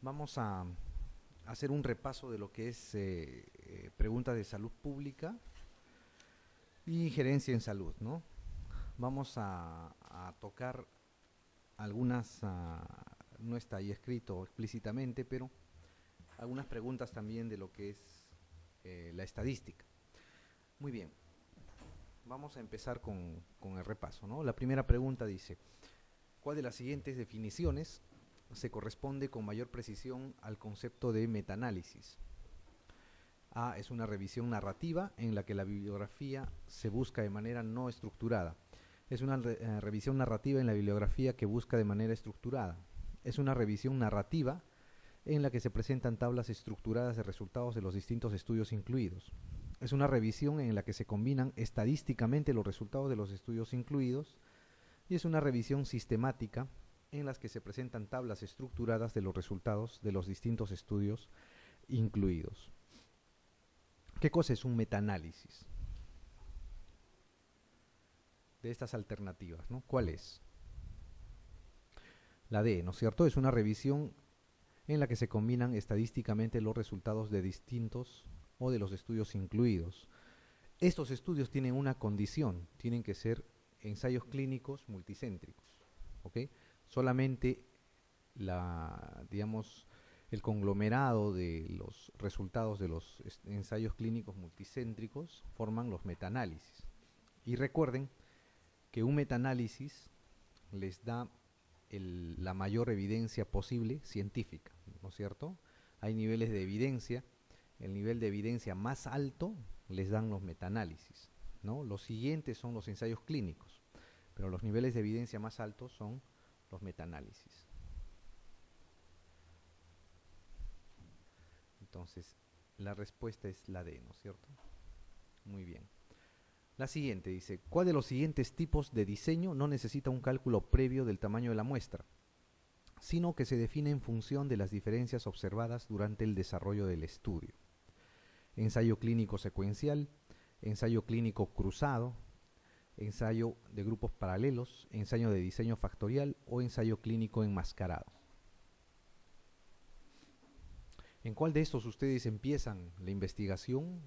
Vamos a hacer un repaso de lo que es preguntas de salud pública y gerencia en salud, ¿no? Vamos a tocar algunas, no está ahí escrito explícitamente, pero algunas preguntas también de lo que es la estadística. Muy bien, vamos a empezar con el repaso, ¿no? La primera pregunta dice, ¿cuál de las siguientes definiciones se corresponde con mayor precisión al concepto de metaanálisis? A es una revisión narrativa en la que la bibliografía se busca de manera no estructurada. Es una revisión narrativa en la bibliografía que busca de manera estructurada. Es una revisión narrativa en la que se presentan tablas estructuradas de resultados de los distintos estudios incluidos. Es una revisión en la que se combinan estadísticamente los resultados de los estudios incluidos, y es una revisión sistemática en las que se presentan tablas estructuradas de los resultados de los distintos estudios incluidos. ¿Qué cosa es un metaanálisis de estas alternativas, ¿no? ¿Cuál es? La D, ¿no es cierto? Es una revisión en la que se combinan estadísticamente los resultados de distintos o de los estudios incluidos. Estos estudios tienen una condición, tienen que ser ensayos clínicos multicéntricos, ¿ok? Solamente digamos, el conglomerado de los resultados de los ensayos clínicos multicéntricos forman los metaanálisis. Y recuerden que un metaanálisis les da la mayor evidencia posible científica, ¿no es cierto? Hay niveles de evidencia, el nivel de evidencia más alto les dan los metaanálisis, ¿no? Los siguientes son los ensayos clínicos, pero los niveles de evidencia más altos son los metaanálisis. Entonces, la respuesta es la D, ¿no es cierto? Muy bien. La siguiente dice, ¿cuál de los siguientes tipos de diseño no necesita un cálculo previo del tamaño de la muestra, sino que se define en función de las diferencias observadas durante el desarrollo del estudio? Ensayo clínico secuencial, ensayo clínico cruzado, ensayo de grupos paralelos, ensayo de diseño factorial o ensayo clínico enmascarado. ¿En cuál de estos ustedes empiezan la investigación,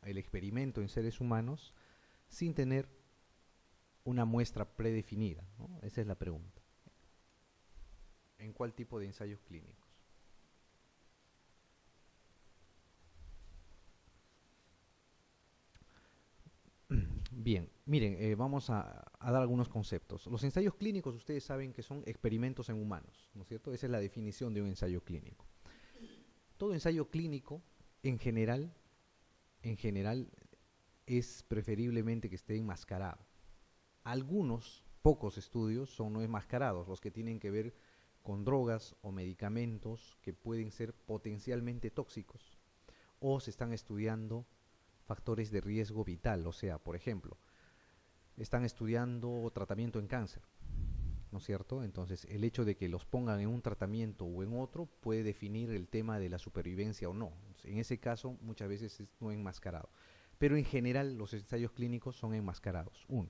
el experimento en seres humanos, sin tener una muestra predefinida, ¿no? Esa es la pregunta. ¿En cuál tipo de ensayos clínicos? Bien, miren, vamos a dar algunos conceptos. Los ensayos clínicos ustedes saben que son experimentos en humanos, ¿no es cierto? Esa es la definición de un ensayo clínico. Todo ensayo clínico, en general es preferiblemente que esté enmascarado. Algunos, pocos estudios son no enmascarados, los que tienen que ver con drogas o medicamentos que pueden ser potencialmente tóxicos, o se están estudiando factores de riesgo vital, o sea, por ejemplo, están estudiando tratamiento en cáncer, ¿no es cierto? Entonces, el hecho de que los pongan en un tratamiento o en otro puede definir el tema de la supervivencia o no. En ese caso, muchas veces es no enmascarado. Pero en general, los ensayos clínicos son enmascarados. Uno,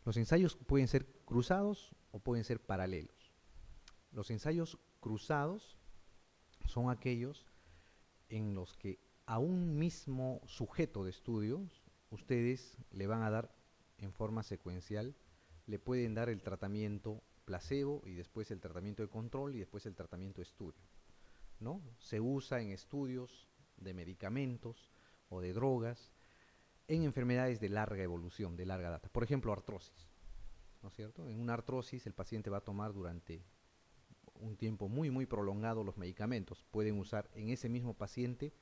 los ensayos pueden ser cruzados o pueden ser paralelos. Los ensayos cruzados son aquellos en los que a un mismo sujeto de estudios ustedes le van a dar en forma secuencial, le pueden dar el tratamiento placebo y después el tratamiento de control y después el tratamiento de estudio, ¿no? Se usa en estudios de medicamentos o de drogas en enfermedades de larga evolución, de larga data. Por ejemplo, artrosis, ¿no es cierto? En una artrosis el paciente va a tomar durante un tiempo muy prolongado los medicamentos. Pueden usar en ese mismo paciente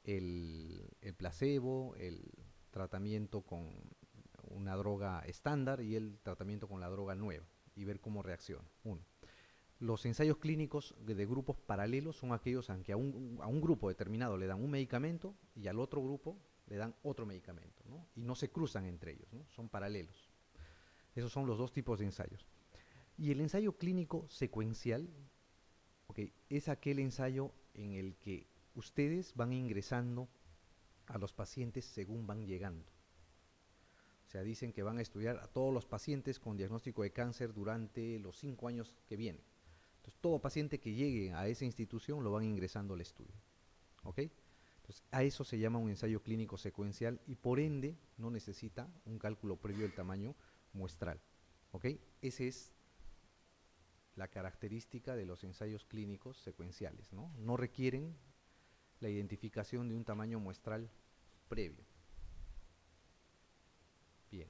el placebo, el tratamiento con una droga estándar y el tratamiento con la droga nueva y ver cómo reacciona. Uno. Los ensayos clínicos de grupos paralelos son aquellos en que a un grupo determinado le dan un medicamento y al otro grupo le dan otro medicamento, ¿no? Y no se cruzan entre ellos, ¿no? Son paralelos. Esos son los dos tipos de ensayos. Y el ensayo clínico secuencial, okay, es aquel ensayo en el que ustedes van ingresando a los pacientes según van llegando. O sea, dicen que van a estudiar a todos los pacientes con diagnóstico de cáncer durante los 5 años que vienen. Entonces, todo paciente que llegue a esa institución lo van ingresando al estudio. ¿Ok? Entonces, a eso se llama un ensayo clínico secuencial y por ende no necesita un cálculo previo del tamaño muestral. ¿Ok? Esa es la característica de los ensayos clínicos secuenciales, ¿no? No requieren la identificación de un tamaño muestral previo. Bien.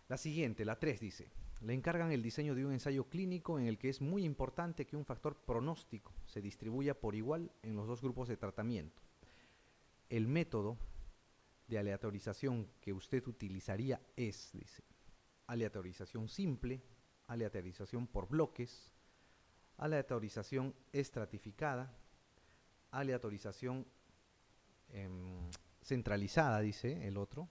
La siguiente, la 3 dice, le encargan el diseño de un ensayo clínico en el que es muy importante que un factor pronóstico se distribuya por igual en los dos grupos de tratamiento. El método de aleatorización que usted utilizaría es, dice, aleatorización simple, aleatorización por bloques, aleatorización estratificada, aleatorización centralizada, dice el otro,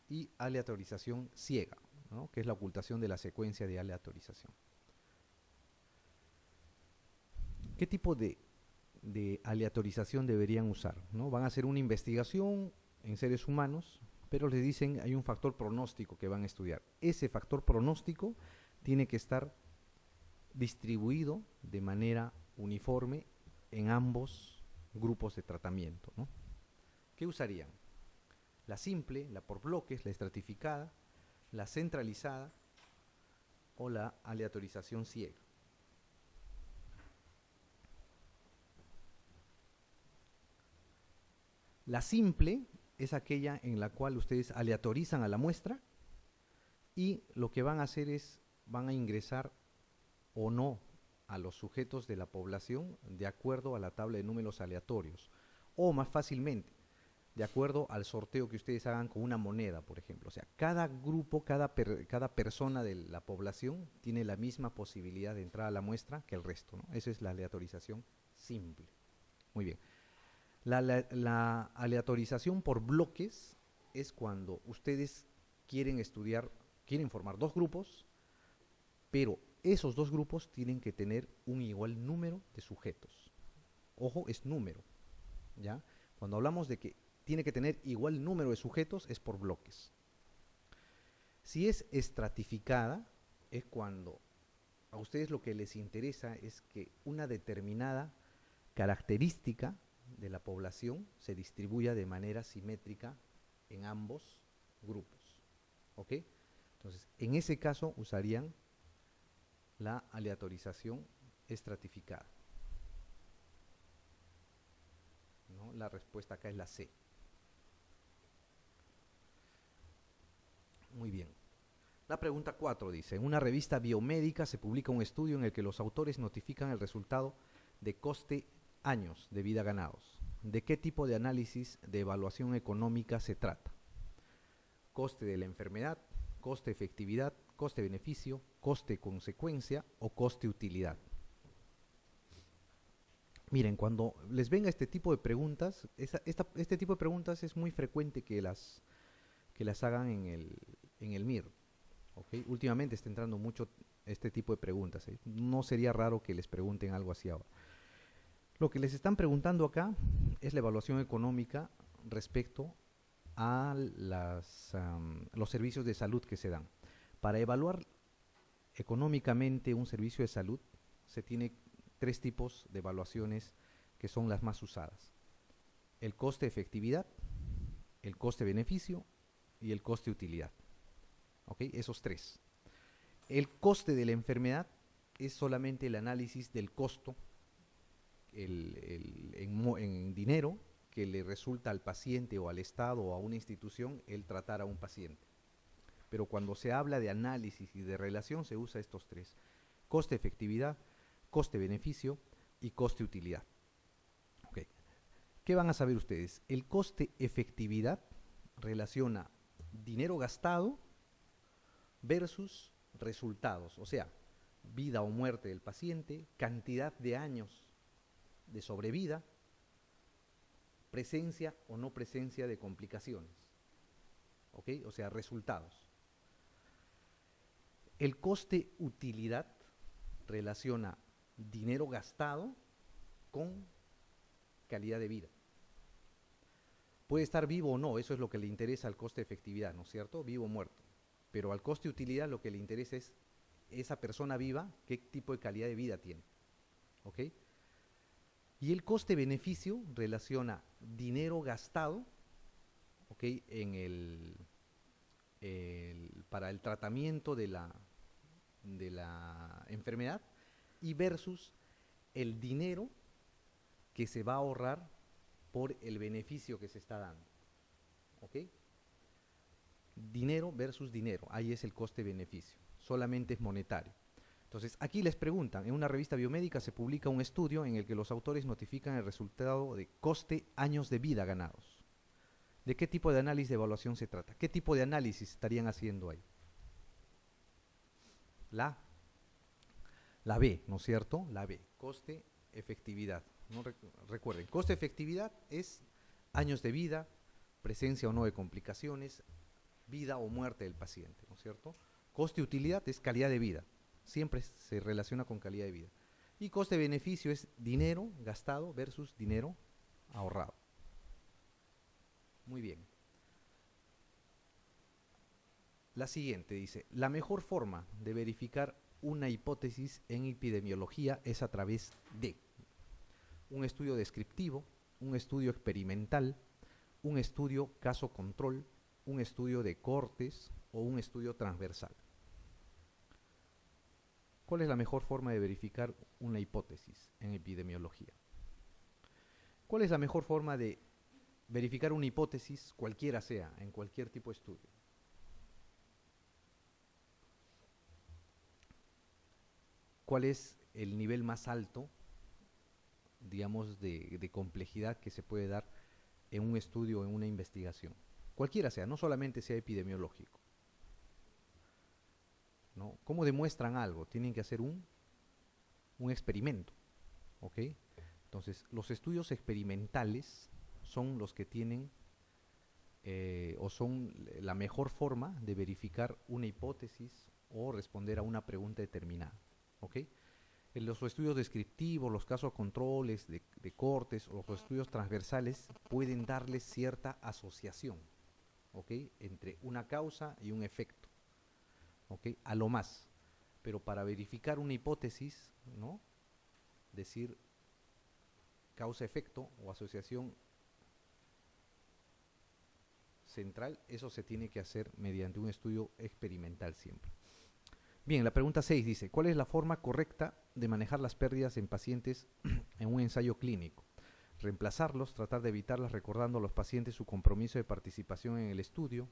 y aleatorización ciega, ¿no? Que es la ocultación de la secuencia de aleatorización. ¿Qué tipo de aleatorización deberían usar? ¿No? Van a hacer una investigación en seres humanos, pero les dicen hay un factor pronóstico que van a estudiar. Ese factor pronóstico tiene que estar distribuido de manera uniforme en ambos grupos de tratamiento, ¿no? ¿Qué usarían? La simple, la por bloques, la estratificada, la centralizada o la aleatorización ciega. La simple es aquella en la cual ustedes aleatorizan a la muestra y lo que van a hacer es, van a ingresar o no a los sujetos de la población de acuerdo a la tabla de números aleatorios o más fácilmente de acuerdo al sorteo que ustedes hagan con una moneda, por ejemplo. O sea, cada grupo, cada persona de la población tiene la misma posibilidad de entrar a la muestra que el resto, ¿no? Esa es la aleatorización simple. Muy bien. La aleatorización por bloques es cuando ustedes quieren estudiar, quieren formar dos grupos, pero esos dos grupos tienen que tener un igual número de sujetos. Ojo, es número, ¿ya? Cuando hablamos de que tiene que tener igual número de sujetos, es por bloques. Si es estratificada, es cuando a ustedes lo que les interesa es que una determinada característica de la población se distribuya de manera simétrica en ambos grupos. ¿Ok? Entonces, en ese caso usarían la aleatorización estratificada, ¿no? La respuesta acá es la C. Muy bien. La pregunta 4 dice, en una revista biomédica se publica un estudio en el que los autores notifican el resultado de coste años de vida ganados. ¿De qué tipo de análisis de evaluación económica se trata? Coste de la enfermedad, coste efectividad, coste beneficio, coste consecuencia o coste utilidad. Miren, cuando les venga este tipo de preguntas, este tipo de preguntas es muy frecuente que las hagan en el MIR. ¿Okay? Últimamente está entrando mucho este tipo de preguntas. No sería raro que les pregunten algo así ahora. Lo que les están preguntando acá es la evaluación económica respecto a los servicios de salud que se dan. Para evaluar económicamente un servicio de salud se tiene tres tipos de evaluaciones que son las más usadas. El coste efectividad, el coste beneficio y el coste utilidad. ¿Ok? Esos tres. El coste de la enfermedad es solamente el análisis del costo en dinero que le resulta al paciente o al Estado o a una institución el tratar a un paciente. Pero cuando se habla de análisis y de relación se usa estos tres: coste efectividad, coste beneficio y coste utilidad. Okay. ¿Qué van a saber ustedes? El coste efectividad relaciona dinero gastado versus resultados, o sea, vida o muerte del paciente, cantidad de años de sobrevida, presencia o no presencia de complicaciones. ¿Ok? O sea, resultados. El coste utilidad relaciona dinero gastado con calidad de vida. Puede estar vivo o no, eso es lo que le interesa al coste efectividad, ¿no es cierto? Vivo o muerto. Pero al coste utilidad lo que le interesa es esa persona viva, qué tipo de calidad de vida tiene. ¿Ok? Y el coste-beneficio relaciona dinero gastado, ¿ok?, para el tratamiento de la enfermedad y versus el dinero que se va a ahorrar por el beneficio que se está dando. ¿Ok? Dinero versus dinero, ahí es el coste-beneficio, solamente es monetario. Entonces, aquí les preguntan, en una revista biomédica se publica un estudio en el que los autores notifican el resultado de coste años de vida ganados. ¿De qué tipo de análisis de evaluación se trata? ¿Qué tipo de análisis estarían haciendo ahí? La, la B, ¿no es cierto? La B, coste-efectividad. ¿No? Recuerden, coste-efectividad es años de vida, presencia o no de complicaciones, vida o muerte del paciente, ¿no es cierto? Coste-utilidad es calidad de vida, siempre se relaciona con calidad de vida. Y coste-beneficio es dinero gastado versus dinero ahorrado. Muy bien. La siguiente dice, la mejor forma de verificar una hipótesis en epidemiología es a través de un estudio descriptivo, un estudio experimental, un estudio caso control, un estudio de cohortes o un estudio transversal. ¿Cuál es la mejor forma de verificar una hipótesis en epidemiología? ¿Cuál es la mejor forma de verificar una hipótesis, cualquiera sea, en cualquier tipo de estudio? ¿Cuál es el nivel más alto, digamos, de complejidad que se puede dar en un estudio o en una investigación? Cualquiera sea, no solamente sea epidemiológico, ¿no? ¿Cómo demuestran algo? Tienen que hacer un experimento, ¿ok? Entonces, los estudios experimentales son los que tienen o son la mejor forma de verificar una hipótesis o responder a una pregunta determinada, ¿ok? En los estudios descriptivos, los casos controles de cortes o los estudios transversales pueden darles cierta asociación, ¿ok?, entre una causa y un efecto, ¿ok?, a lo más. Pero para verificar una hipótesis, ¿no?, decir causa-efecto o asociación central, eso se tiene que hacer mediante un estudio experimental siempre. Bien, la pregunta 6 dice, ¿cuál es la forma correcta de manejar las pérdidas en pacientes en un ensayo clínico? Reemplazarlos, tratar de evitarlas recordando a los pacientes su compromiso de participación en el estudio.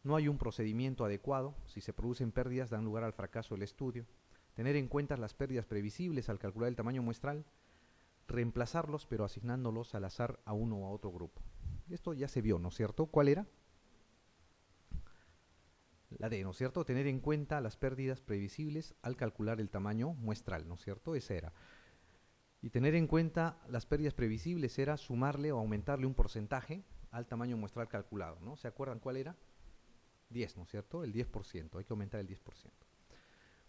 No hay un procedimiento adecuado. Si se producen pérdidas, dan lugar al fracaso del estudio. Tener en cuenta las pérdidas previsibles al calcular el tamaño muestral. Reemplazarlos, pero asignándolos al azar a uno o a otro grupo. Esto ya se vio, ¿no es cierto? ¿Cuál era? La D, ¿no es cierto? Tener en cuenta las pérdidas previsibles al calcular el tamaño muestral, ¿no es cierto? Esa era. Y tener en cuenta las pérdidas previsibles era sumarle o aumentarle un porcentaje al tamaño muestral calculado, ¿no? ¿Se acuerdan cuál era? 10, ¿no es cierto? El 10%, hay que aumentar el 10%.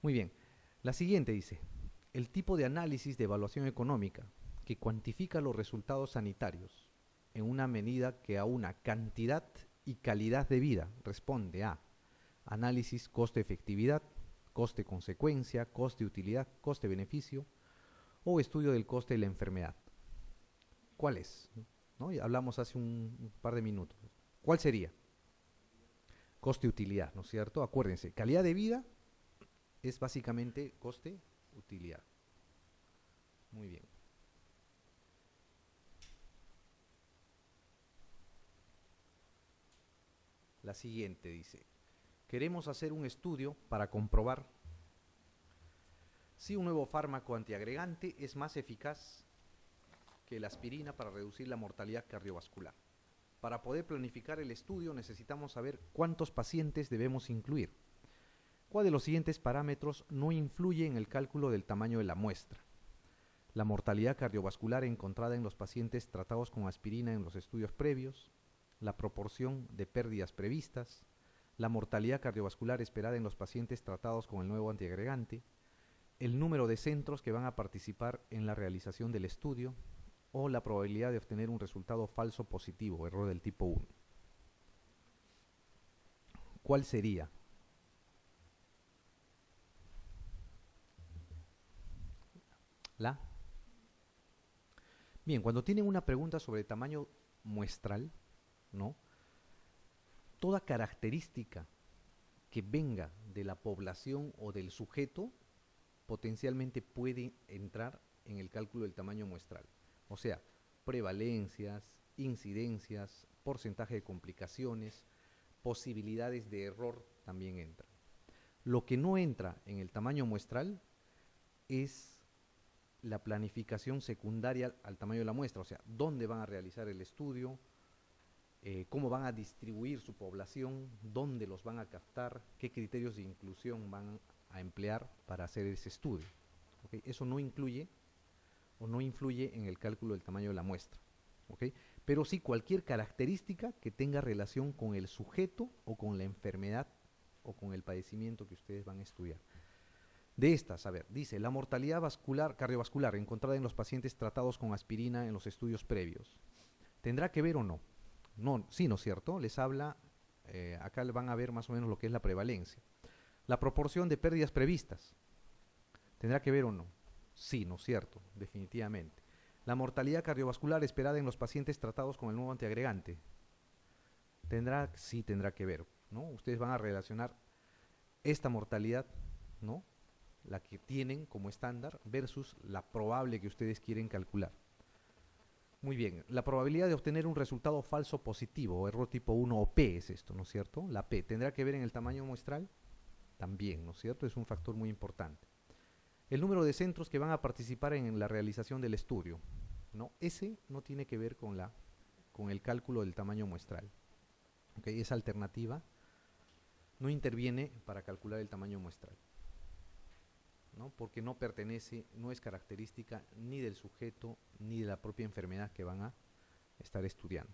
Muy bien. La siguiente dice, el tipo de análisis de evaluación económica que cuantifica los resultados sanitarios en una medida que aúna cantidad y calidad de vida responde a análisis coste-efectividad, coste-consecuencia, coste-utilidad, coste-beneficio o estudio del coste de la enfermedad. ¿Cuál es? ¿No? Ya hablamos hace un par de minutos. ¿Cuál sería? Coste-utilidad, ¿no es cierto? Acuérdense, calidad de vida es básicamente coste-utilidad. Muy bien. La siguiente dice, queremos hacer un estudio para comprobar si un nuevo fármaco antiagregante es más eficaz que la aspirina para reducir la mortalidad cardiovascular. Para poder planificar el estudio necesitamos saber cuántos pacientes debemos incluir. ¿Cuál de los siguientes parámetros no influye en el cálculo del tamaño de la muestra? La mortalidad cardiovascular encontrada en los pacientes tratados con aspirina en los estudios previos, la proporción de pérdidas previstas, la mortalidad cardiovascular esperada en los pacientes tratados con el nuevo antiagregante, el número de centros que van a participar en la realización del estudio o la probabilidad de obtener un resultado falso positivo, error del tipo 1. ¿Cuál sería? La. Bien, cuando tienen una pregunta sobre tamaño muestral, ¿no? Toda característica que venga de la población o del sujeto potencialmente puede entrar en el cálculo del tamaño muestral. O sea, prevalencias, incidencias, porcentaje de complicaciones, posibilidades de error también entran. Lo que no entra en el tamaño muestral es la planificación secundaria al tamaño de la muestra, o sea, dónde van a realizar el estudio, cómo van a distribuir su población, dónde los van a captar, qué criterios de inclusión van a emplear para hacer ese estudio. ¿Okay? Eso no incluye o no influye en el cálculo del tamaño de la muestra. ¿Okay? Pero sí cualquier característica que tenga relación con el sujeto o con la enfermedad o con el padecimiento que ustedes van a estudiar. De estas, a ver, dice, la mortalidad cardiovascular encontrada en los pacientes tratados con aspirina en los estudios previos. ¿Tendrá que ver o no? No, sí, ¿no es cierto? Les habla, acá van a ver más o menos lo que es la prevalencia. La proporción de pérdidas previstas. ¿Tendrá que ver o no? Sí, ¿no es cierto? Definitivamente. La mortalidad cardiovascular esperada en los pacientes tratados con el nuevo antiagregante. Sí, tendrá que ver, ¿no? Ustedes van a relacionar esta mortalidad, ¿no? La que tienen como estándar versus la probable que ustedes quieren calcular. Muy bien, la probabilidad de obtener un resultado falso positivo, o error tipo 1 o P es esto, ¿no es cierto? La P, ¿tendrá que ver en el tamaño muestral? También, ¿no es cierto? Es un factor muy importante. El número de centros que van a participar en la realización del estudio, ¿no? Ese no tiene que ver con el cálculo del tamaño muestral. ¿Okay? Esa alternativa no interviene para calcular el tamaño muestral, ¿no? Porque no pertenece, no es característica ni del sujeto ni de la propia enfermedad que van a estar estudiando.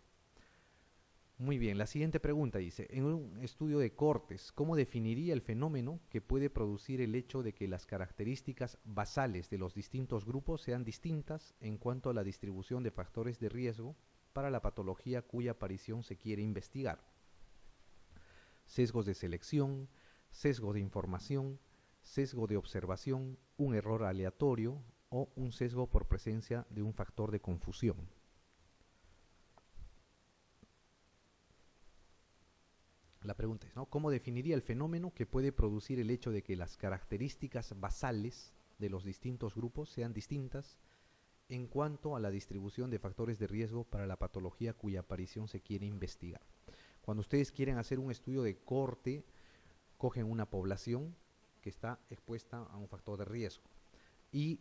Muy bien, la siguiente pregunta dice, en un estudio de Cortes, ¿cómo definiría el fenómeno que puede producir el hecho de que las características basales de los distintos grupos sean distintas en cuanto a la distribución de factores de riesgo para la patología cuya aparición se quiere investigar? Sesgos de selección, sesgo de información, sesgo de observación, un error aleatorio o un sesgo por presencia de un factor de confusión. La pregunta es, ¿no? ¿Cómo definiría el fenómeno que puede producir el hecho de que las características basales de los distintos grupos sean distintas en cuanto a la distribución de factores de riesgo para la patología cuya aparición se quiere investigar? Cuando ustedes quieren hacer un estudio de corte, cogen una población que está expuesta a un factor de riesgo y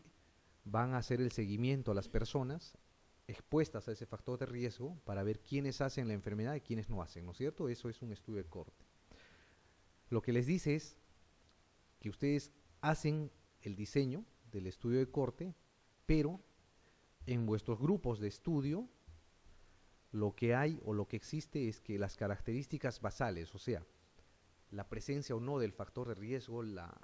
van a hacer el seguimiento a las personas expuestas a ese factor de riesgo para ver quiénes hacen la enfermedad y quiénes no hacen, ¿no es cierto? Eso es un estudio de corte. Lo que les dice es que ustedes hacen el diseño del estudio de corte, pero en vuestros grupos de estudio lo que hay o lo que existe es que las características basales, o sea, la presencia o no del factor de riesgo, la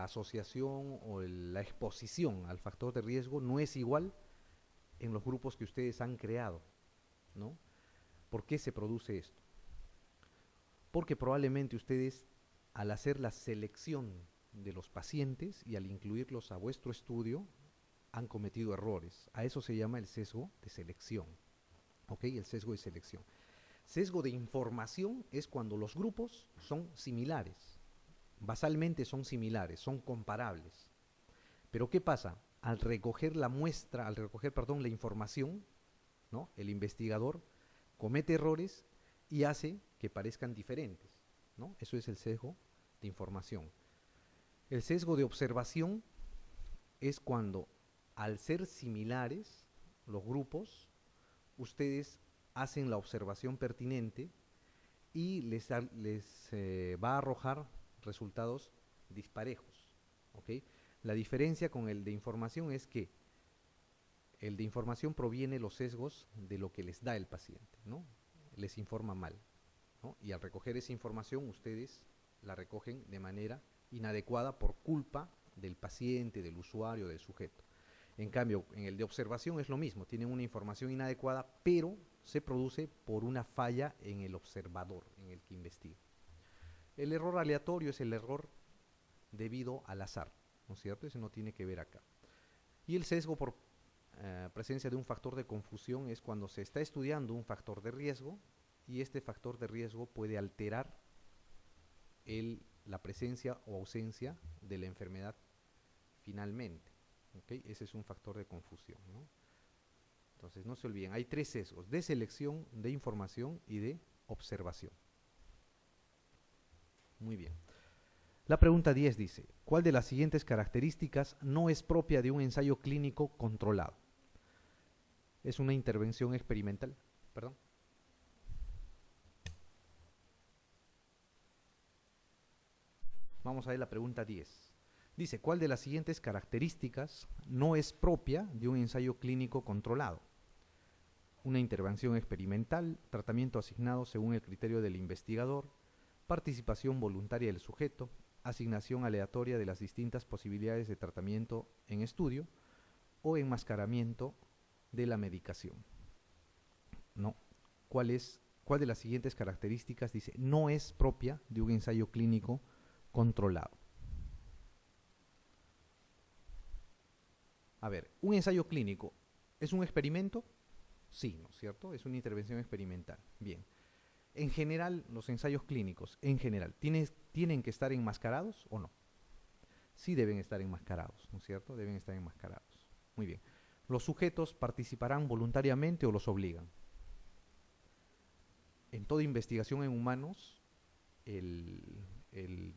asociación o la exposición al factor de riesgo no es igual en los grupos que ustedes han creado, ¿no? ¿Por qué se produce esto? Porque probablemente ustedes, al hacer la selección de los pacientes y al incluirlos a vuestro estudio, han cometido errores. A eso se llama el sesgo de selección, ¿ok? El sesgo de selección. Sesgo de información es cuando los grupos son similares, basalmente son similares, son comparables. Pero ¿qué pasa? Al recoger la muestra, al recoger, perdón, la información, ¿no? El investigador comete errores y hace que parezcan diferentes, ¿no? Eso es el sesgo de información. El sesgo de observación es cuando, al ser similares los grupos, ustedes hacen la observación pertinente y les va a arrojar resultados disparejos, ¿ok? La diferencia con el de información es que el de información proviene los sesgos de lo que les da el paciente, ¿no? Les informa mal, ¿no? Y al recoger esa información ustedes la recogen de manera inadecuada por culpa del paciente, del usuario, del sujeto. En cambio, en el de observación es lo mismo, tienen una información inadecuada, pero se produce por una falla en el observador, en el que investiga. El error aleatorio es el error debido al azar, ¿no es cierto? Ese no tiene que ver acá. Y el sesgo por presencia de un factor de confusión es cuando se está estudiando un factor de riesgo y este factor de riesgo puede alterar la presencia o ausencia de la enfermedad finalmente. ¿Okay? Ese es un factor de confusión, ¿no? Entonces no se olviden, hay tres sesgos: de selección, de información y de observación. Muy bien. La pregunta 10 dice: ¿cuál de las siguientes características no es propia de un ensayo clínico controlado? Es una intervención experimental. Perdón. Vamos a ver la pregunta 10. Dice: ¿cuál de las siguientes características no es propia de un ensayo clínico controlado? Una intervención experimental, tratamiento asignado según el criterio del investigador, participación voluntaria del sujeto, asignación aleatoria de las distintas posibilidades de tratamiento en estudio o enmascaramiento de la medicación. No. ¿Cuál de las siguientes características, dice, no es propia de un ensayo clínico controlado? A ver, ¿un ensayo clínico es un experimento? Sí, ¿no es cierto? Es una intervención experimental. Bien. En general, los ensayos clínicos, en general, ¿tienen que estar enmascarados o no? Sí deben estar enmascarados, ¿no es cierto? Deben estar enmascarados. Muy bien. ¿Los sujetos participarán voluntariamente o los obligan? En toda investigación en humanos,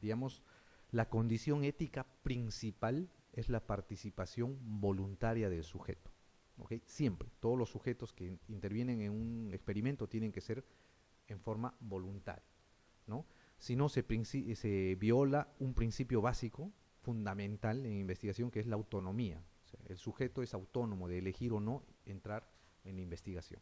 digamos, la condición ética principal es la participación voluntaria del sujeto. ¿Okay? Siempre, todos los sujetos que intervienen en un experimento tienen que ser en forma voluntaria, ¿no? Si no, se viola un principio básico, fundamental en investigación, que es la autonomía. O sea, el sujeto es autónomo de elegir o no entrar en la investigación.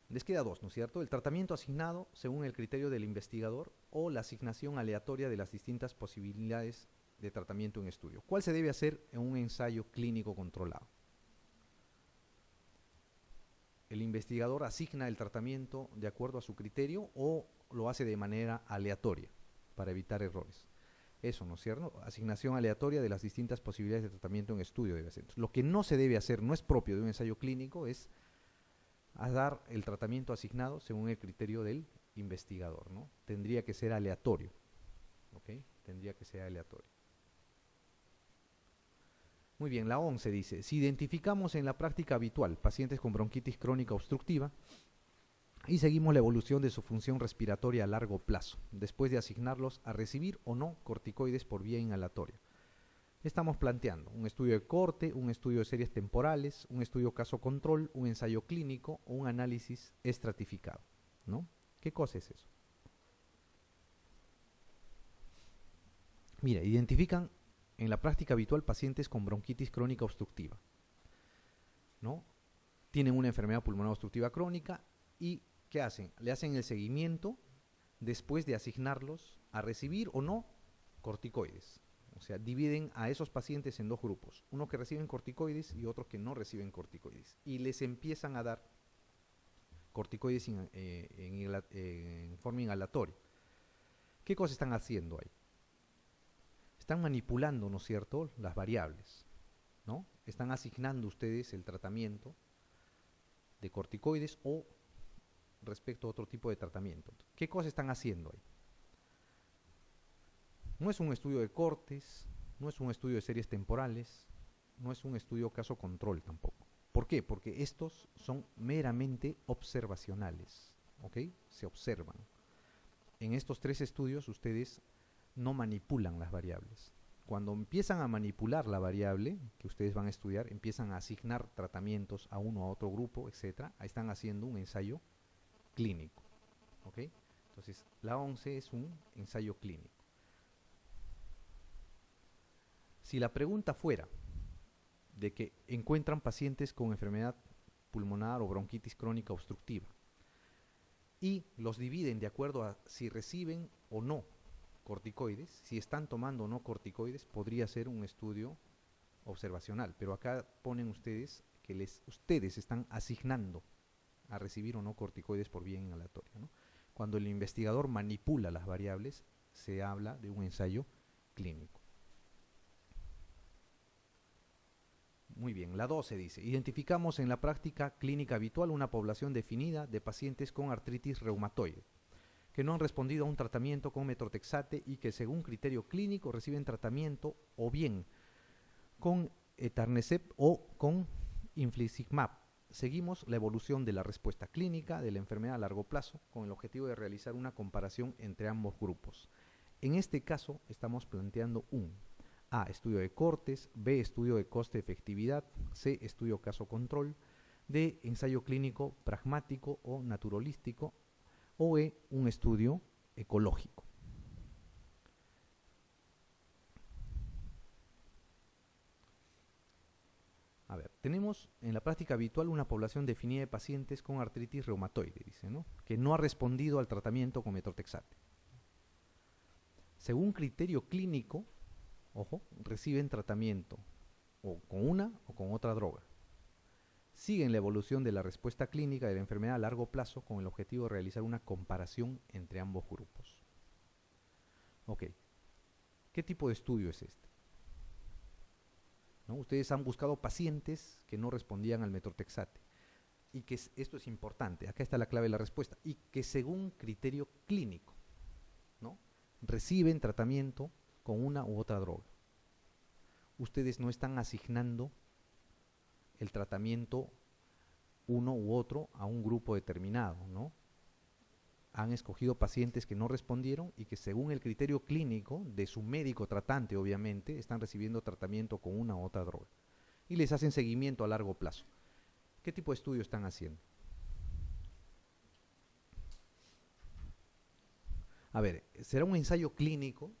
Les queda dos, ¿no es cierto? El tratamiento asignado según el criterio del investigador o la asignación aleatoria de las distintas posibilidades de tratamiento en estudio. ¿Cuál se debe hacer en un ensayo clínico controlado? El investigador asigna el tratamiento de acuerdo a su criterio o lo hace de manera aleatoria para evitar errores. Eso, ¿no es cierto? Asignación aleatoria de las distintas posibilidades de tratamiento en estudio debe ser. Lo que no se debe hacer, no es propio de un ensayo clínico, es a dar el tratamiento asignado según el criterio del investigador, ¿no? Tendría que ser aleatorio, ¿ok? Tendría que ser aleatorio. Muy bien, la 11 dice: si identificamos en la práctica habitual pacientes con bronquitis crónica obstructiva y seguimos la evolución de su función respiratoria a largo plazo, después de asignarlos a recibir o no corticoides por vía inhalatoria, estamos planteando un estudio de corte, un estudio de series temporales, un estudio caso control, un ensayo clínico o un análisis estratificado, ¿no? ¿Qué cosa es eso? Mira, identifican en la práctica habitual pacientes con bronquitis crónica obstructiva, ¿no? Tienen una enfermedad pulmonar obstructiva crónica y ¿qué hacen? Le hacen el seguimiento después de asignarlos a recibir o no corticoides. O sea, dividen a esos pacientes en dos grupos, unos que reciben corticoides y otros que no reciben corticoides. Y les empiezan a dar corticoides en forma inhalatoria. ¿Qué cosa están haciendo ahí? Están manipulando, ¿no es cierto?, las variables, ¿no? Están asignando ustedes el tratamiento de corticoides o respecto a otro tipo de tratamiento. ¿Qué cosa están haciendo ahí? No es un estudio de cortes, no es un estudio de series temporales, no es un estudio caso control tampoco. ¿Por qué? Porque estos son meramente observacionales, ¿ok? Se observan. En estos tres estudios ustedes no manipulan las variables. Cuando empiezan a manipular la variable que ustedes van a estudiar, empiezan a asignar tratamientos a uno, a otro grupo, etc. Ahí están haciendo un ensayo clínico, ¿ok? Entonces, la 11 es un ensayo clínico. Si la pregunta fuera de que encuentran pacientes con enfermedad pulmonar o bronquitis crónica obstructiva y los dividen de acuerdo a si reciben o no corticoides, si están tomando o no corticoides, podría ser un estudio observacional, pero acá ponen ustedes que ustedes están asignando a recibir o no corticoides por vía inhalatoria, ¿no? Cuando el investigador manipula las variables, se habla de un ensayo clínico. Muy bien, la 12 dice, identificamos en la práctica clínica habitual una población definida de pacientes con artritis reumatoide, que no han respondido a un tratamiento con metrotexate y que según criterio clínico reciben tratamiento o bien con etanercept o con infliximab. Seguimos la evolución de la respuesta clínica de la enfermedad a largo plazo con el objetivo de realizar una comparación entre ambos grupos. En este caso estamos planteando un A, estudio de cortes, B, estudio de coste-efectividad, C, estudio caso-control, D, ensayo clínico pragmático o naturalístico, o E, un estudio ecológico. A ver, tenemos en la práctica habitual una población definida de pacientes con artritis reumatoide, dice, ¿no? Que no ha respondido al tratamiento con metrotexate. Según criterio clínico, ojo, reciben tratamiento o con una o con otra droga. Siguen la evolución de la respuesta clínica de la enfermedad a largo plazo con el objetivo de realizar una comparación entre ambos grupos. Ok, ¿qué tipo de estudio es este? ¿No? Ustedes han buscado pacientes que no respondían al metrotexate y que esto es importante, acá está la clave de la respuesta, y que según criterio clínico, ¿no? Reciben tratamiento con una u otra droga. Ustedes no están asignando el tratamiento uno u otro a un grupo determinado, ¿no? Han escogido pacientes que no respondieron y que según el criterio clínico de su médico tratante, obviamente, están recibiendo tratamiento con una u otra droga. Y les hacen seguimiento a largo plazo. ¿Qué tipo de estudio están haciendo? A ver, ¿será un ensayo clínico?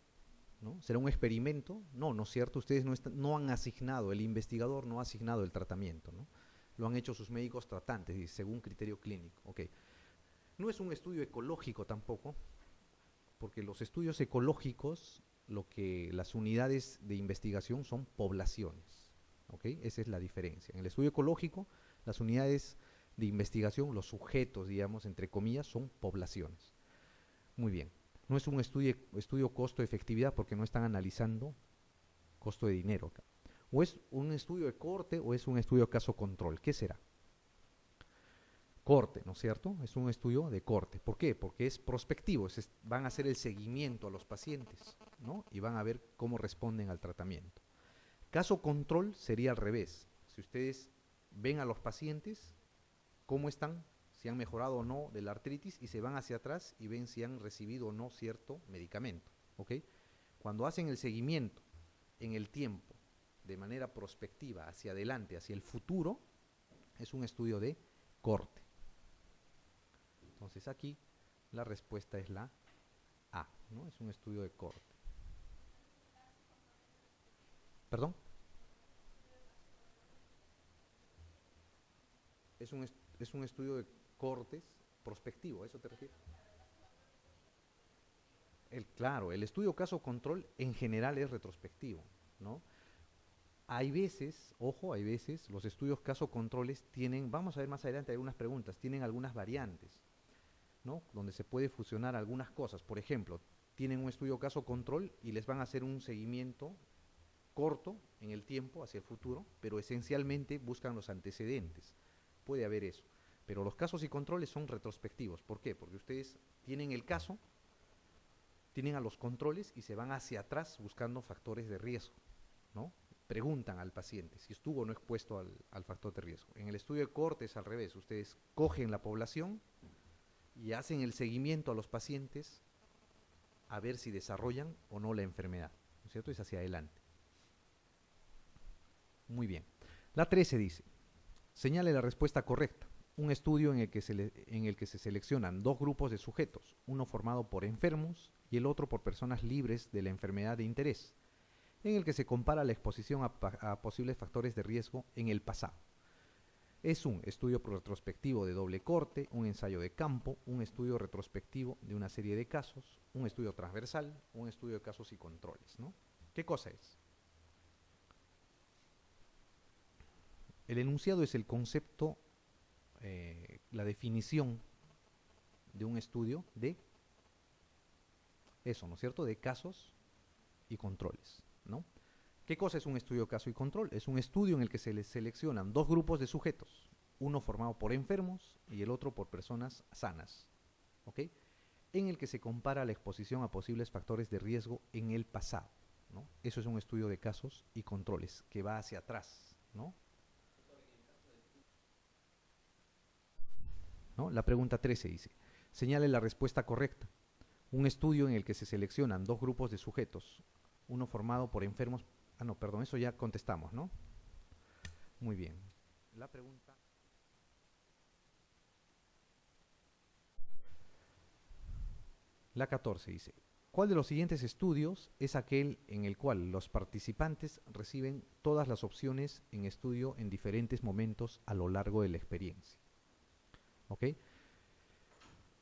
¿No? ¿Será un experimento? No, no es cierto. Ustedes no han asignado, el investigador no ha asignado el tratamiento, ¿no? Lo han hecho sus médicos tratantes, según criterio clínico. Okay. No es un estudio ecológico tampoco, porque los estudios ecológicos, lo que las unidades de investigación son poblaciones. ¿Okay? Esa es la diferencia. En el estudio ecológico, las unidades de investigación, los sujetos, digamos, entre comillas, son poblaciones. Muy bien. No es un estudio costo-efectividad porque no están analizando costo de dinero acá. O es un estudio de corte o es un estudio caso-control. ¿Qué será? Corte, ¿no es cierto? Es un estudio de corte. ¿Por qué? Porque es prospectivo, van a hacer el seguimiento a los pacientes, ¿no? Y van a ver cómo responden al tratamiento. Caso control sería al revés. Si ustedes ven a los pacientes, cómo están, si han mejorado o no de la artritis y se van hacia atrás y ven si han recibido o no cierto medicamento, ¿ok? Cuando hacen el seguimiento en el tiempo, de manera prospectiva, hacia adelante, hacia el futuro, es un estudio de corte. Entonces aquí la respuesta es la A, ¿no? Es un estudio de corte. ¿Perdón? Es un estudio de cortes prospectivo, ¿a eso te refieres? Claro, el estudio caso control en general es retrospectivo, ¿no? Hay veces, ojo, hay veces, los estudios caso controles tienen, vamos a ver más adelante algunas preguntas, tienen algunas variantes, ¿no? Donde se puede fusionar algunas cosas. Por ejemplo, tienen un estudio caso control y les van a hacer un seguimiento corto en el tiempo, hacia el futuro, pero esencialmente buscan los antecedentes. Puede haber eso. Pero los casos y controles son retrospectivos. ¿Por qué? Porque ustedes tienen el caso, tienen a los controles y se van hacia atrás buscando factores de riesgo, ¿no? Preguntan al paciente si estuvo o no expuesto al factor de riesgo. En el estudio de corte es al revés. Ustedes cogen la población y hacen el seguimiento a los pacientes a ver si desarrollan o no la enfermedad, ¿no es cierto? Es hacia adelante. Muy bien. La 13 dice, señale la respuesta correcta. Un estudio en el que se seleccionan dos grupos de sujetos, uno formado por enfermos y el otro por personas libres de la enfermedad de interés, en el que se compara la exposición a posibles factores de riesgo en el pasado. Es un estudio retrospectivo de doble corte, un ensayo de campo, un estudio retrospectivo de una serie de casos, un estudio transversal, un estudio de casos y controles, ¿no? ¿Qué cosa es? El enunciado es el concepto, la definición de un estudio de eso, ¿no es cierto? De casos y controles, ¿no? ¿Qué cosa es un estudio caso y control? Es un estudio en el que se les seleccionan dos grupos de sujetos, uno formado por enfermos y el otro por personas sanas, ¿ok? En el que se compara la exposición a posibles factores de riesgo en el pasado, ¿no? Eso es un estudio de casos y controles que va hacia atrás, ¿no? ¿No? La pregunta 13 dice, señale la respuesta correcta. Un estudio en el que se seleccionan dos grupos de sujetos, uno formado por enfermos... Ah, no, perdón, eso ya contestamos, ¿no? Muy bien. La pregunta... La 14 dice, ¿cuál de los siguientes estudios es aquel en el cual los participantes reciben todas las opciones en estudio en diferentes momentos a lo largo de la experiencia? ¿Ok?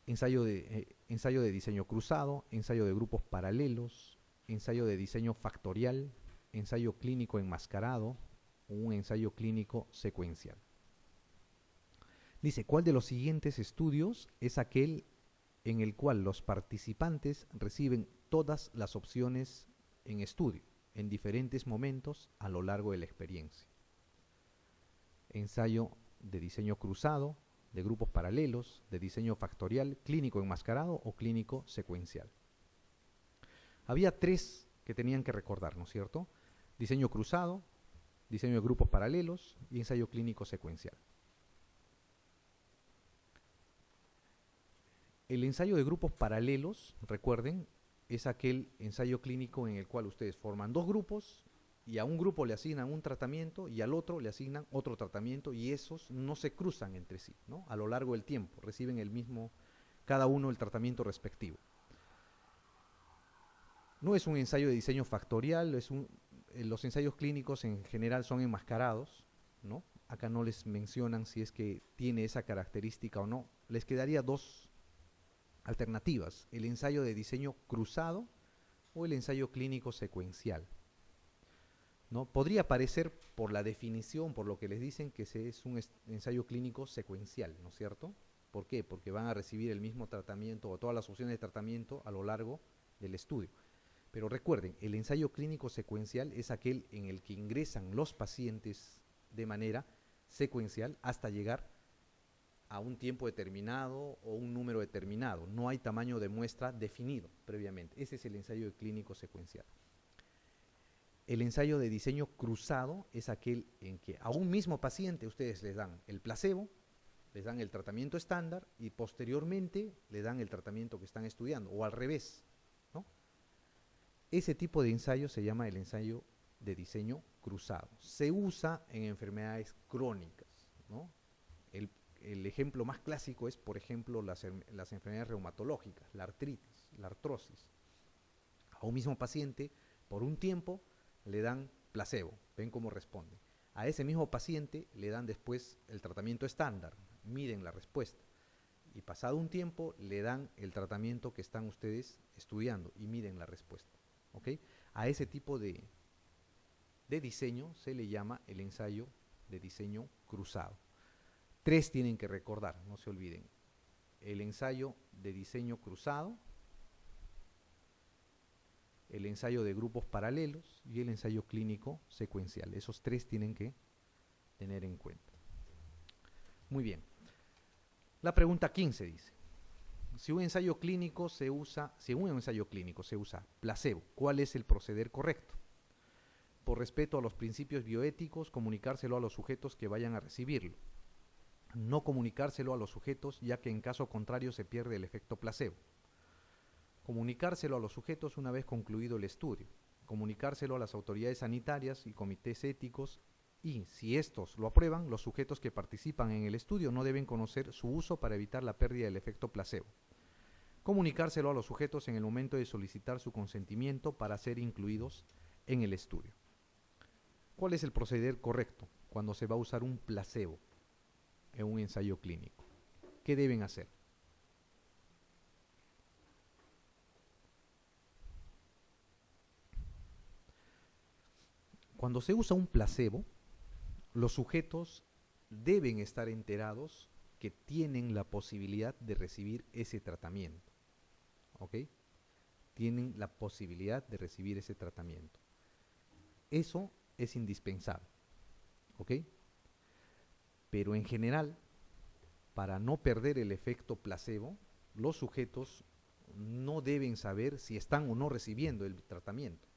Ensayo de diseño cruzado, ensayo de grupos paralelos, ensayo de diseño factorial, ensayo clínico enmascarado o un ensayo clínico secuencial. Dice, ¿cuál de los siguientes estudios es aquel en el cual los participantes reciben todas las opciones en estudio en diferentes momentos a lo largo de la experiencia? Ensayo de diseño cruzado, de grupos paralelos, de diseño factorial, clínico enmascarado o clínico secuencial. Había tres que tenían que recordar, ¿no es cierto? Diseño cruzado, diseño de grupos paralelos y ensayo clínico secuencial. El ensayo de grupos paralelos, recuerden, es aquel ensayo clínico en el cual ustedes forman dos grupos y a un grupo le asignan un tratamiento y al otro le asignan otro tratamiento y esos no se cruzan entre sí, ¿no? A lo largo del tiempo reciben el mismo, cada uno el tratamiento respectivo. No es un ensayo de diseño factorial, los ensayos clínicos en general son enmascarados, ¿no? Acá no les mencionan si es que tiene esa característica o no. Les quedaría dos alternativas, el ensayo de diseño cruzado o el ensayo clínico secuencial, ¿no? Podría parecer por la definición, por lo que les dicen, que es un ensayo clínico secuencial, ¿no es cierto? ¿Por qué? Porque van a recibir el mismo tratamiento o todas las opciones de tratamiento a lo largo del estudio. Pero recuerden, el ensayo clínico secuencial es aquel en el que ingresan los pacientes de manera secuencial hasta llegar a un tiempo determinado o un número determinado. No hay tamaño de muestra definido previamente. Ese es el ensayo clínico secuencial. El ensayo de diseño cruzado es aquel en que a un mismo paciente ustedes les dan el placebo, les dan el tratamiento estándar y posteriormente le dan el tratamiento que están estudiando, o al revés, ¿no? Ese tipo de ensayo se llama el ensayo de diseño cruzado. Se usa en enfermedades crónicas, ¿no? El ejemplo más clásico es, por ejemplo, las enfermedades reumatológicas, la artritis, la artrosis. A un mismo paciente, por un tiempo, le dan placebo, ven cómo responde. A ese mismo paciente le dan después el tratamiento estándar, miden la respuesta. Y pasado un tiempo le dan el tratamiento que están ustedes estudiando y miden la respuesta. ¿Okay? A ese tipo de diseño se le llama el ensayo de diseño cruzado. Tres tienen que recordar, no se olviden. El ensayo de diseño cruzado, el ensayo de grupos paralelos y el ensayo clínico secuencial. Esos tres tienen que tener en cuenta. Muy bien. La pregunta 15 dice, si un ensayo clínico se usa, placebo, ¿cuál es el proceder correcto? Por respeto a los principios bioéticos, comunicárselo a los sujetos que vayan a recibirlo. No comunicárselo a los sujetos, ya que en caso contrario se pierde el efecto placebo. Comunicárselo a los sujetos una vez concluido el estudio. Comunicárselo a las autoridades sanitarias y comités éticos y, si estos lo aprueban, los sujetos que participan en el estudio no deben conocer su uso para evitar la pérdida del efecto placebo. Comunicárselo a los sujetos en el momento de solicitar su consentimiento para ser incluidos en el estudio. ¿Cuál es el proceder correcto cuando se va a usar un placebo en un ensayo clínico? ¿Qué deben hacer? Cuando se usa un placebo, los sujetos deben estar enterados que tienen la posibilidad de recibir ese tratamiento. ¿Ok? Tienen la posibilidad de recibir ese tratamiento. eso es indispensable, ¿ok? Pero en general, para no perder el efecto placebo, los sujetos no deben saber si están o no recibiendo el tratamiento.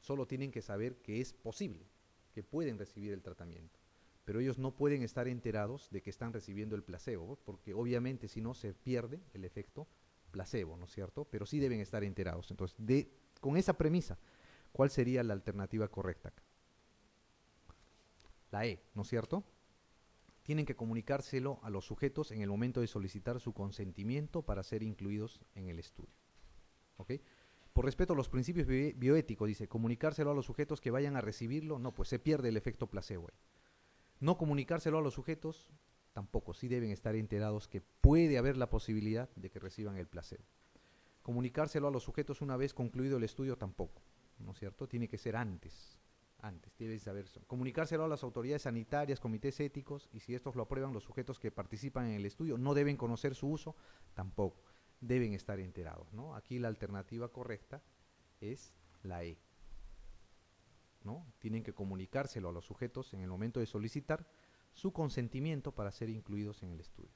Solo tienen que saber que es posible, que pueden recibir el tratamiento. Pero ellos no pueden estar enterados de que están recibiendo el placebo, porque obviamente si no se pierde el efecto placebo, ¿no es cierto? Pero sí deben estar enterados. Entonces, con esa premisa, ¿cuál sería la alternativa correcta? La E, ¿no es cierto? Tienen que comunicárselo a los sujetos en el momento de solicitar su consentimiento para ser incluidos en el estudio. ¿Ok? Por respeto a los principios bioéticos, dice, comunicárselo a los sujetos que vayan a recibirlo, no, pues se pierde el efecto placebo ahí. No comunicárselo a los sujetos, tampoco, sí deben estar enterados que puede haber la posibilidad de que reciban el placebo. Comunicárselo a los sujetos una vez concluido el estudio, tampoco, ¿no es cierto? Tiene que ser antes, debe saber eso. Comunicárselo a las autoridades sanitarias, comités éticos, y si estos lo aprueban, los sujetos que participan en el estudio no deben conocer su uso, tampoco, deben estar enterados, ¿no? Aquí la alternativa correcta es la E, ¿no? Tienen que comunicárselo a los sujetos en el momento de solicitar su consentimiento para ser incluidos en el estudio.